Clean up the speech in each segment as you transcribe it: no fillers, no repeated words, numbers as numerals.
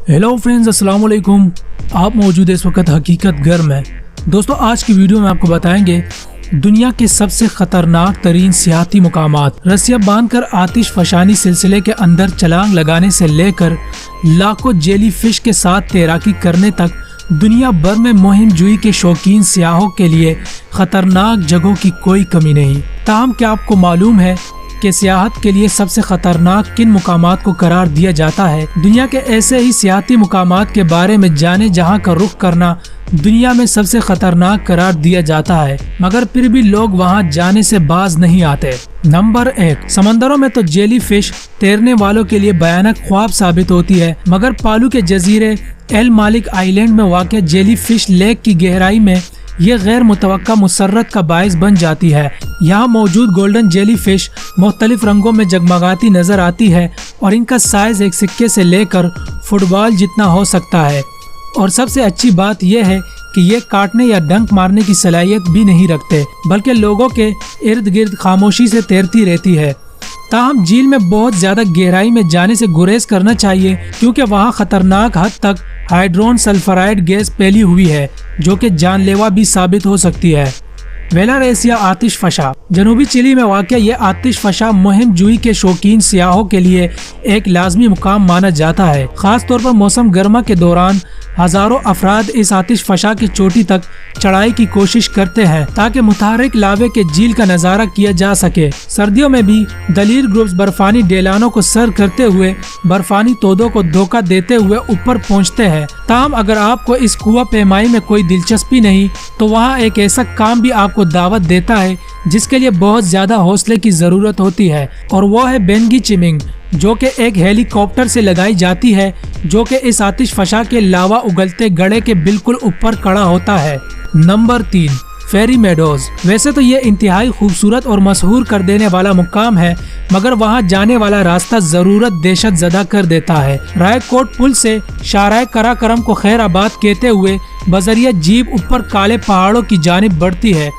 Hello friends, अस्सलाम वालेकुम। आप मौजूद है इस वक्त हकीकत घर में। दोस्तों, आज की वीडियो में आपको बताएंगे दुनिया के सबसे खतरनाक तरीन सियाहती मुकामात। रस्सियाँ बांधकर आतिश फशानी सिलसिले के अंदर छलांग लगाने से लेकर लाखों जेली फिश के साथ तैराकी करने तक दुनिया भर में मुहिम जुई के शौकीन सियाहों के लिए खतरनाक जगहों की कोई कमी नहीं। ताहम क्या आपको मालूम है कि सियाहत के लिए सबसे खतरनाक किन मुकामात को करार दिया जाता है? दुनिया के ऐसे ही सियाहती मुकामात के बारे में जाने जहां का रुख करना दुनिया में सबसे खतरनाक करार दिया जाता है, मगर फिर भी लोग वहां जाने से बाज नहीं आते। नंबर 1, समंदरों में तो जेली फिश तैरने वालों के लिए भयानक ख्वाब साबित होती है, मगर पालू के जजीरे एल मालिक आइलैंड में वाक़ जेली फिश लेक की गहराई में ये गैर मुतवक्का मुसर्रत का बायस बन जाती है। यहाँ मौजूद गोल्डन जेली फिश मुख्तलिफ रंगों में जगमगाती नजर आती है और इनका साइज एक सिक्के से लेकर फुटबॉल जितना हो सकता है। और सबसे अच्छी बात यह है कि ये काटने या डंक मारने की सलाहियत भी नहीं रखते, बल्कि लोगों के इर्द गिर्द खामोशी से तैरती रहती है। ताहम झील में बहुत ज्यादा गहराई में जाने से गुरेज करना चाहिए, क्योंकि वहाँ खतरनाक हद तक हाइड्रोन सल्फराइड गैस फैली हुई है, जो कि जानलेवा भी साबित हो सकती है। वेलारेसिया आतिश फशा। जनूबी चिली में वाक़ ये आतिश फशा मुहिम जुई के शौकीन सियाहों के लिए एक लाजमी मुकाम माना जाता है। खास तौर पर मौसम गर्मा के दौरान हजारों अफराद इस आतिश फशा की चोटी तक चढ़ाई की कोशिश करते हैं ताकि मुतहरिक लावे के झील का नजारा किया जा सके। सर्दियों में भी दलील ग्रुप्स बर्फानी डेलानों को सर करते हुए बर्फानी तोदों को धोखा देते हुए ऊपर पहुंचते हैं। ताहम अगर आपको इस कुआं पैमाई में कोई दिलचस्पी नहीं, तो वहाँ एक ऐसा काम भी आपको दावत देता है जिसके लिए बहुत ज्यादा हौसले की जरूरत होती है, और वो है बेंगी चिमिंग, जो कि एक हेलीकॉप्टर से लगाई जाती है, जो कि इस आतिश फशा के लावा उगलते गड़े के बिल्कुल ऊपर खड़ा होता है। नंबर 3, फेरी मेडोज। वैसे तो ये इंतहाई खूबसूरत और मशहूर कर देने वाला मुकाम है, मगर वहाँ जाने वाला रास्ता जरूरत दहशत ज़दा कर देता है। रायकोट पुल से शाराय कराकरम को खैराबाद कहते हुए बजरिया जीप ऊपर काले पहाड़ों की जानिब बढ़ती है।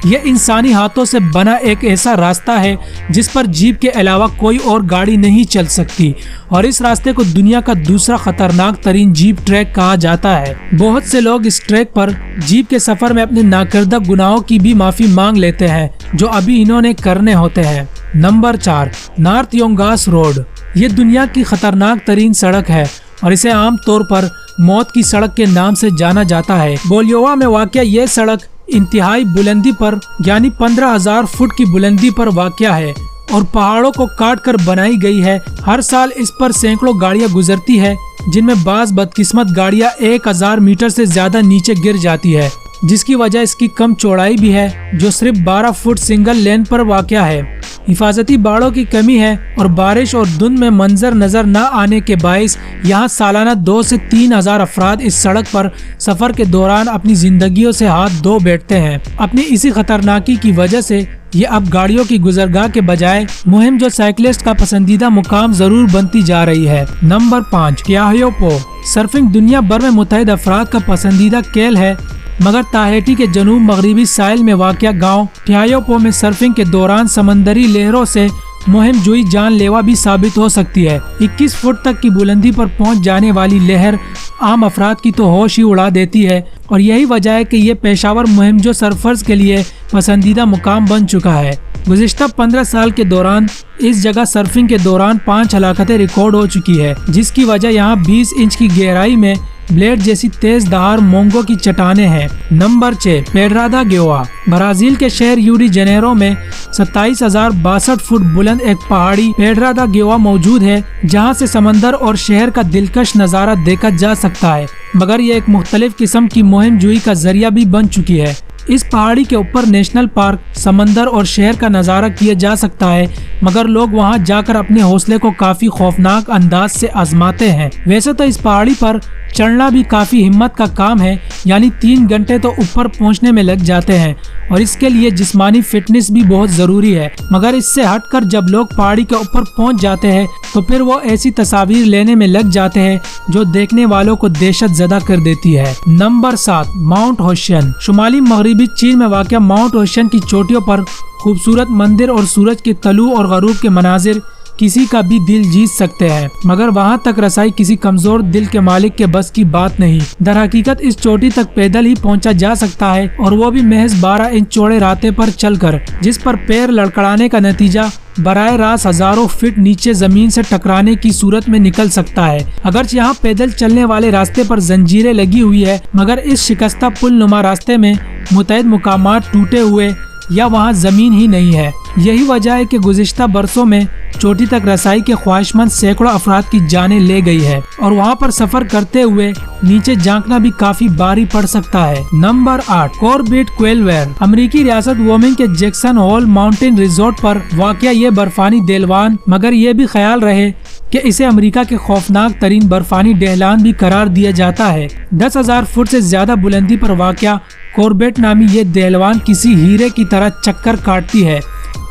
यह इंसानी हाथों से बना एक ऐसा रास्ता है जिस पर जीप के अलावा कोई और गाड़ी नहीं चल सकती, और इस रास्ते को दुनिया का दूसरा खतरनाक तरीन जीप ट्रैक कहा जाता है। बहुत से लोग इस ट्रैक पर जीप के सफर में अपने नाकर्दा गुनाहों की भी माफी मांग लेते हैं, जो अभी इन्होंने करने होते हैं। Number 4, north Yungas road. ये दुनिया की खतरनाक तरीन सड़क है और इसे आम तौर पर मौत की सड़क के नाम से जाना जाता है। बोलियोवा में वाक़या ये सड़क इंतहाई बुलंदी पर यानी 15,000 फुट की बुलंदी पर वाक़या है और पहाड़ों को काट कर बनाई गई है। हर साल इस पर सैकड़ों गाड़ियां गुजरती है, जिनमें बाज बदकिस्मत गाड़ियां 1000 मीटर से ज्यादा नीचे गिर जाती है, जिसकी वजह इसकी कम चौड़ाई भी है, जो सिर्फ 12 फुट सिंगल लेन पर वाक़या है। हिफाजती बाड़ों की कमी है और बारिश और धुंध में मंजर नजर न आने के बाइस यहाँ सालाना 2 से 3 हजार अफराद इस सड़क पर सफर के दौरान अपनी जिंदगियों से हाथ धो बैठते हैं। अपनी इसी खतरनाकी की वजह से ये अब गाड़ियों की गुजरगाह के बजाय मुहिम जो साइकिलिस्ट का पसंदीदा मुकाम जरूर बनती जा रही है। नंबर 5, टियाहियो पो। सर्फिंग दुनिया भर में मुतहद अफराद का पसंदीदा खेल है, मगर ताहिती के जनूब मगरबी साहिल में वाक़या गांव टियाहियो पो में सर्फिंग के दौरान समंदरी लहरों से मुहिम जुई जानलेवा भी साबित हो सकती है। 21 फुट तक की बुलंदी पर पहुंच जाने वाली लहर आम अफराद की तो होश ही उड़ा देती है, और यही वजह है कि ये पेशावर मुहिम जो सर्फर्स के लिए पसंदीदा मुकाम बन चुका है। गुज़िश्ता 15 साल के दौरान इस जगह सर्फिंग के दौरान 5 हलाकतें रिकॉर्ड हो चुकी है, जिसकी वजह यहाँ 20 इंच की गहराई में ब्लेड जैसी तेज धार मोंगो की चट्टानें हैं। Number 6, पेड्रादा Geva. ब्राजील के शहर यूरी जनेरो में 27,062 फुट बुलंद एक पहाड़ी पेड्रादा गेवा मौजूद है, जहां से समंदर और शहर का दिलकश नजारा देखा जा सकता है, मगर यह एक मुख्तलिफ किस्म की मुहिम जुई का जरिया भी बन चुकी है। इस पहाड़ी के ऊपर नेशनल पार्क, समंदर और शहर का नज़ारा किया जा सकता है, मगर लोग वहां जाकर अपने हौसले को काफी खौफनाक अंदाज से आजमाते हैं। वैसे तो इस पहाड़ी पर चढ़ना भी काफी हिम्मत का काम है, यानी 3 घंटे तो ऊपर पहुंचने में लग जाते हैं, और इसके लिए जिस्मानी फिटनेस भी बहुत जरूरी है। मगर इससे हटकर जब लोग पहाड़ी के ऊपर पहुंच जाते हैं तो फिर वो ऐसी तस्वीर लेने में लग जाते हैं जो देखने वालों को दहशत ज़दा कर देती है। Number 7, mount होशियन। शुमाली मगरबी चीन में वाक़या माउंट होशियन की चोटियों पर खूबसूरत मंदिर और सूरज के तलू और गरूब के मनाजिर किसी का भी दिल जीत सकते हैं, मगर वहाँ तक रसाई किसी कमजोर दिल के मालिक के बस की बात नहीं। दर हकीकत इस चोटी तक पैदल ही पहुँचा जा सकता है, और वो भी महज 12 इंच चौड़े रास्ते पर चलकर, जिस पर पैर लड़खड़ाने का नतीजा बराह रास्त हजारों फीट नीचे जमीन से टकराने की सूरत में निकल सकता है। अगरचे यहाँ पैदल चलने वाले रास्ते पर जंजीरें लगी हुई है, मगर इस शिकस्ता पुल नुमा रास्ते में मुतअद्दिद मुकामात टूटे हुए या वहाँ जमीन ही नहीं है। यही वजह है कि गुज़िश्ता बरसों में चोटी तक रसाई के ख्वाहिशमंद सैकड़ों अफराद की जानें ले गई है, और वहाँ पर सफर करते हुए नीचे झांकना भी काफी भारी पड़ सकता है। नंबर 8, कॉर्बेट क्वेलवेयर। अमेरिकी रियासत वोमिंग के जैक्सन होल माउंटेन रिजोर्ट पर वाक़या ये बर्फानी डेलवान, मगर ये भी ख्याल रहे कि इसे अमेरिका के खौफनाक तरीन बर्फानी डेहलान भी करार दिया जाता है। 10,000 फुट से ज्यादा बुलंदी पर वाक़या कॉर्बेट नामी ये डेलवान किसी हीरे की तरह चक्कर काटती है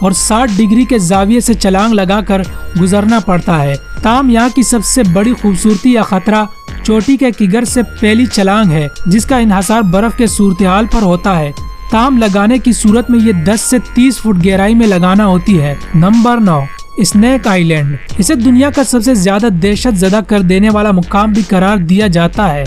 और 60 डिग्री के जाविये से छलांग लगाकर गुजरना पड़ता है। ताम यहाँ की सबसे बड़ी खूबसूरती या खतरा चोटी के किगर से पहली छलांग है, जिसका इन्हसार बर्फ के सूरत-ए-हाल पर होता है। ताम लगाने की सूरत में ये 10 से 30 फुट गहराई में लगाना होती है। Number 9, snake island. इसे दुनिया का सबसे ज्यादा दहशत ज़दा कर देने वाला मुकाम भी करार दिया जाता है।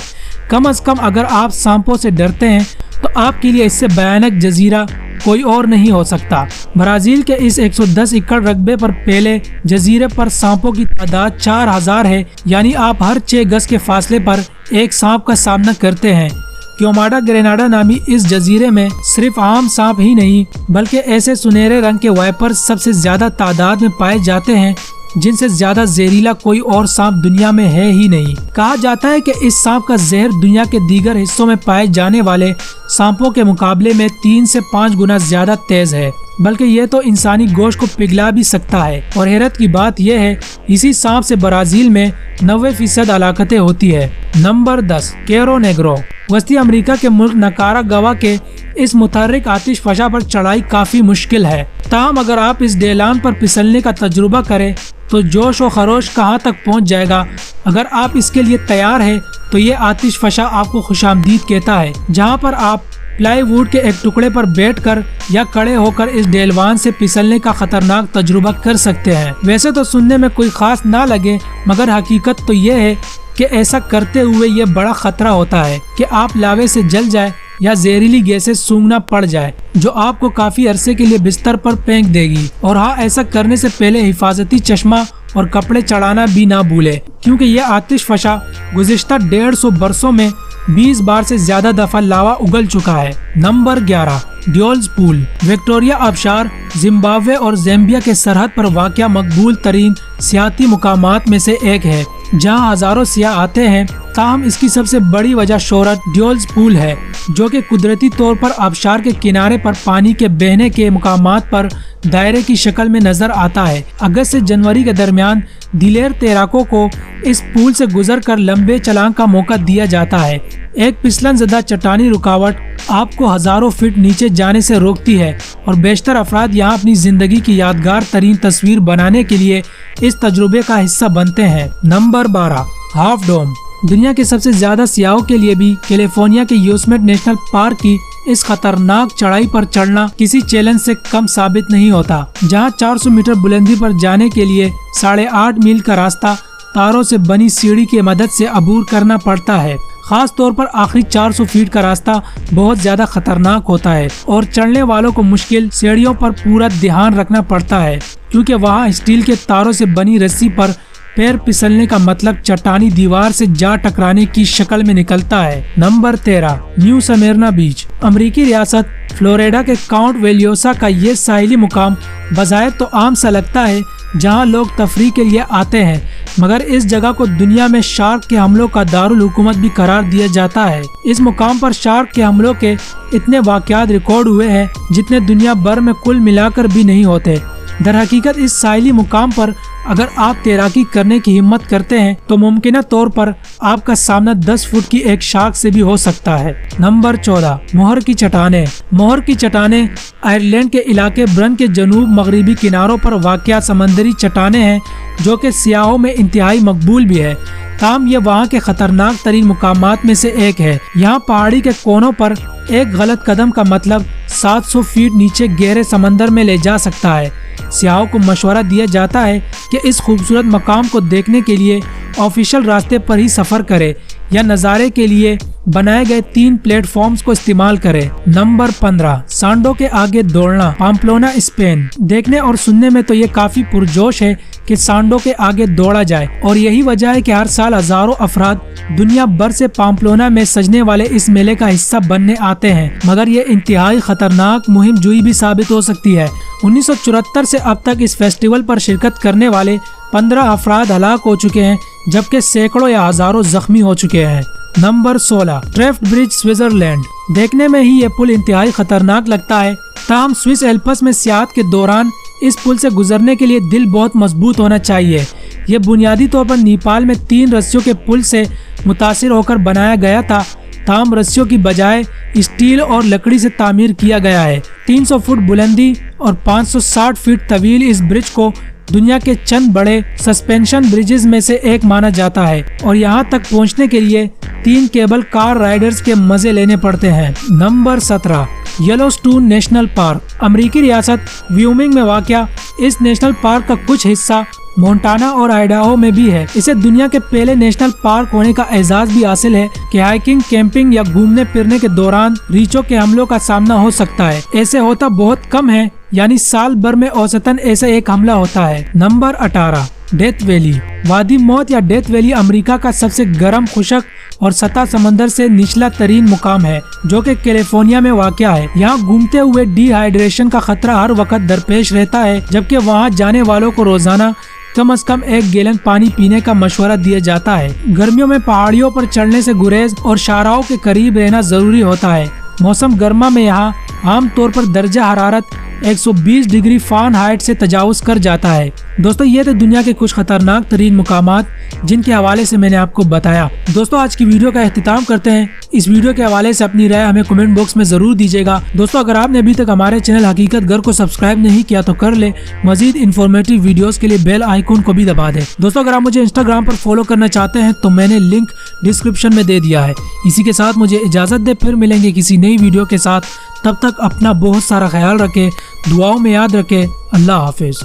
कम से कम अगर आप सांपों से डरते हैं तो आपके लिए इससे भयानक जजीरा कोई और नहीं हो सकता। ब्राजील के इस 110 एकड़ रकबे पर फैले जजीरे पर सांपों की तादाद 4000 है, यानी आप हर 6 गज के फासले पर एक सांप का सामना करते हैं। क्योमाडा ग्रेनाडा नामी इस जजीरे में सिर्फ आम सांप ही नहीं, बल्कि ऐसे सुनहरे रंग के वाइपर सबसे ज्यादा तादाद में पाए जाते हैं, जिनसे ज्यादा जहरीला कोई और सांप दुनिया में है ही नहीं। कहा जाता है कि इस सांप का जहर दुनिया के दीगर हिस्सों में पाए जाने वाले सांपों के मुकाबले में 3 से 5 गुना ज्यादा तेज है, बल्कि यह तो इंसानी गोश्त को पिघला भी सकता है। और हैरत की बात यह है, इसी सांप से ब्राजील में 90% हलाकतें होती है। नंबर 10, कैरो नेग्रो। वस्ती अमेरिका के मुल्क नकारा गवा के इस मुतहर्रिक आतिश फशा पर चढ़ाई काफी मुश्किल है। ताहम अगर आप इस डेलान पर फिसलने का तजुर्बा करें तो जोश और खरोश कहाँ तक पहुँच जाएगा। अगर आप इसके लिए तैयार है तो ये आतिश फशा आपको खुशामदीद कहता है, जहाँ पर आप प्लाईवुड के एक टुकड़े पर बैठकर या खड़े होकर इस डेलवान से फिसलने का खतरनाक तजुर्बा कर सकते हैं। वैसे तो सुनने में कोई खास ना लगे, मगर हकीकत तो ये है कि ऐसा करते हुए ये बड़ा खतरा होता है कि आप लावे से जल जाए या जहरीली गैसें सूंघना पड़ जाए, जो आपको काफी अरसे के लिए बिस्तर पर फेंक देगी। और हाँ, ऐसा करने से पहले हिफाजती चश्मा और कपड़े चढ़ाना भी ना भूले, क्योंकि यह आतिश फशा गुज़िश्ता 150 बरसों में 20 बार से ज्यादा दफा लावा उगल चुका है। Number 11, Devil's pool. विक्टोरिया आबशार जिम्बाब्वे और ज़ैम्बिया के सरहद पर वाक़या मकबूल तरीन सियाती मुकामात में से एक है, जहां हजारों सियाह आते हैं। ताहम इसकी सबसे बड़ी वजह शोहरत ड्योल्स पूल है, जो कि कुदरती तौर पर आबशार के किनारे पर पानी के बहने के मुकामात पर दायरे की शक्ल में नजर आता है। अगस्त से जनवरी के दरमियान दिलेर तैराकों को इस पूल से गुजर कर लंबे छलांग का मौका दिया जाता है। एक फिसलन ज़दा चट्टानी रुकावट आपको हजारों फीट नीचे जाने से रोकती है, और बेशतर अफराद यहाँ अपनी जिंदगी की यादगार तरीन तस्वीर बनाने के लिए इस तजुर्बे का हिस्सा बनते हैं। Number 12, half dome. दुनिया के सबसे ज्यादा सियाहों के लिए भी कैलिफोर्निया के योसेमिट नेशनल पार्क की इस खतरनाक चढ़ाई पर चढ़ना किसी चैलेंज से कम साबित नहीं होता, जहां 400 मीटर बुलंदी पर जाने के लिए 8.5 मील का रास्ता तारों से बनी सीढ़ी की मदद से अबूर करना पड़ता है। खास तौर पर आखिरी 400 फीट का रास्ता बहुत ज्यादा खतरनाक होता है, और चढ़ने वालों को मुश्किल सीढ़ियों पर पूरा ध्यान रखना पड़ता है, क्योंकि वहाँ स्टील के तारों से बनी रस्सी पर पैर फिसलने का मतलब चट्टानी दीवार से जा टकराने की शक्ल में निकलता है। नंबर 13, न्यू स्मिर्ना बीच। अमेरिकी रियासत फ्लोरिडा के काउंट वेलियोसा का ये साहिली मुकाम बज़ाहिर तो आम सा लगता है, जहां लोग तफरीह के लिए आते हैं, मगर इस जगह को दुनिया में शार्क के हमलों का दारुल हुकूमत भी करार दिया जाता है। इस मुकाम पर शार्क के हमलों के इतने वाक़यात रिकॉर्ड हुए हैं जितने दुनिया भर में कुल मिलाकर भी नहीं होते। दर हकीकत इस साहिली मुकाम पर अगर आप तैराकी करने की हिम्मत करते हैं तो मुमकिन तौर पर आपका सामना 10 फुट की एक शार्क से भी हो सकता है। नंबर 14, मोहर की चट्टानें। मोहर की चट्टानें आयरलैंड के इलाके ब्रन के जनूब मगरबी किनारों पर वाक़या समंदरी चट्टानें हैं, जो कि सियाहों में इंतहाई मकबूल भी है। ताहम ये वहाँ के खतरनाक तरीन मुकामात में से एक है। यहाँ पहाड़ी के कोनों पर एक गलत कदम का मतलब 700 फीट नीचे गहरे समंदर में ले जा सकता है। سیاحوں کو مشورہ دیا جاتا ہے کہ اس خوبصورت مقام کو دیکھنے کے لیے آفیشل راستے پر ہی سفر کرے یا نظارے کے لیے بنائے گئے 3 پلیٹ فارمز کو استعمال کرے۔ نمبر 15، سانڈو کے آگے دوڑنا، پامپلونا اسپین۔ دیکھنے اور سننے میں تو یہ کافی پرجوش ہے کہ سانڈو کے آگے دوڑا جائے، اور یہی وجہ ہے کہ ہر سال ہزاروں افراد دنیا بھر سے پامپلونا میں سجنے والے اس میلے کا حصہ بننے آتے ہیں، مگر یہ انتہائی خطرناک مہم جوئی بھی ثابت ہو سکتی ہے۔ 1974 سے اب تک اس فیسٹیول پر شرکت کرنے والے 15 افراد ہلاک ہو چکے ہیں، جبکہ سینکڑوں یا ہزاروں زخمی ہو چکے ہیں۔ نمبر 16، ٹریفٹ برج، سوئٹزرلینڈ۔ دیکھنے میں ہی یہ پل انتہائی خطرناک لگتا ہے، تاہم سوئس ایلپس میں سیاحت کے دوران اس پل سے گزرنے کے لیے دل بہت مضبوط ہونا چاہیے۔ یہ بنیادی طور پر نیپال میں 3 رسیوں کے پل سے متاثر ہو کر بنایا گیا تھا، تاہم رسیوں کی بجائے اسٹیل اور لکڑی سے تعمیر کیا گیا ہے۔ 300 فٹ بلندی اور 560 فٹ طویل اس برج کو دنیا کے چند بڑے سسپینشن برجز میں سے ایک مانا جاتا ہے، اور یہاں تک پہنچنے کے لیے 3 کیبل کار رائڈرز کے مزے لینے پڑتے ہیں۔ نمبر 17، یلوسٹون نیشنل پارک، امریکی ریاست ویومنگ میں واقع اس نیشنل پارک کا کچھ حصہ مونٹانا اور آئیڈاہو میں بھی ہے۔ اسے دنیا کے پہلے نیشنل پارک ہونے کا اعزاز بھی حاصل ہے کہ ہائیکنگ، کیمپنگ یا گھومنے پھرنے کے دوران ریچھوں کے حملوں کا سامنا ہو سکتا ہے۔ ایسے ہوتا بہت کم ہے، یعنی سال بھر میں اوسطاً ایسا ایک حملہ ہوتا ہے۔ نمبر 18، ڈیتھ ویلی، وادی موت یا ڈیتھ ویلی امریکہ کا سب سے گرم، خشک اور سطح سمندر سے نچلا ترین مقام ہے، جو کہ کیلیفورنیا میں واقع ہے۔ یہاں گھومتے ہوئے ڈی ہائیڈریشن کا خطرہ ہر وقت درپیش رہتا ہے، جبکہ وہاں جانے والوں کو روزانہ کم از کم 1 گیلن پانی پینے کا مشورہ دیا جاتا ہے۔ گرمیوں میں پہاڑیوں پر چڑھنے سے گریز اور شاہراہوں کے قریب رہنا ضروری ہوتا ہے۔ موسم گرما میں یہاں عام طور پر درجہ حرارت 120 ڈگری فارنہائٹ سے تجاوز کر جاتا ہے۔ دوستو، یہ تھے دنیا کے کچھ خطرناک ترین مقامات جن کے حوالے سے میں نے آپ کو بتایا۔ دوستو، آج کی ویڈیو کا اختتام کرتے ہیں۔ اس ویڈیو کے حوالے سے اپنی رائے ہمیں کمنٹ باکس میں ضرور دیجیے گا۔ دوستو، اگر آپ نے ابھی تک ہمارے چینل حقیقت گر کو سبسکرائب نہیں کیا تو کر لے۔ مزید انفارمیٹو ویڈیوز کے لیے بیل آئیکن کو بھی دبا دیں۔ دوستو، اگر آپ مجھے انسٹاگرام پر فالو کرنا چاہتے ہیں تو میں نے لنک ڈسکرپشن میں دے دیا ہے۔ اسی کے ساتھ مجھے اجازت دے، پھر ملیں گے کسی نئی ویڈیو کے ساتھ۔ تب تک اپنا بہت سارا خیال رکھیں، دعاؤں میں یاد رکھیں۔ اللہ حافظ۔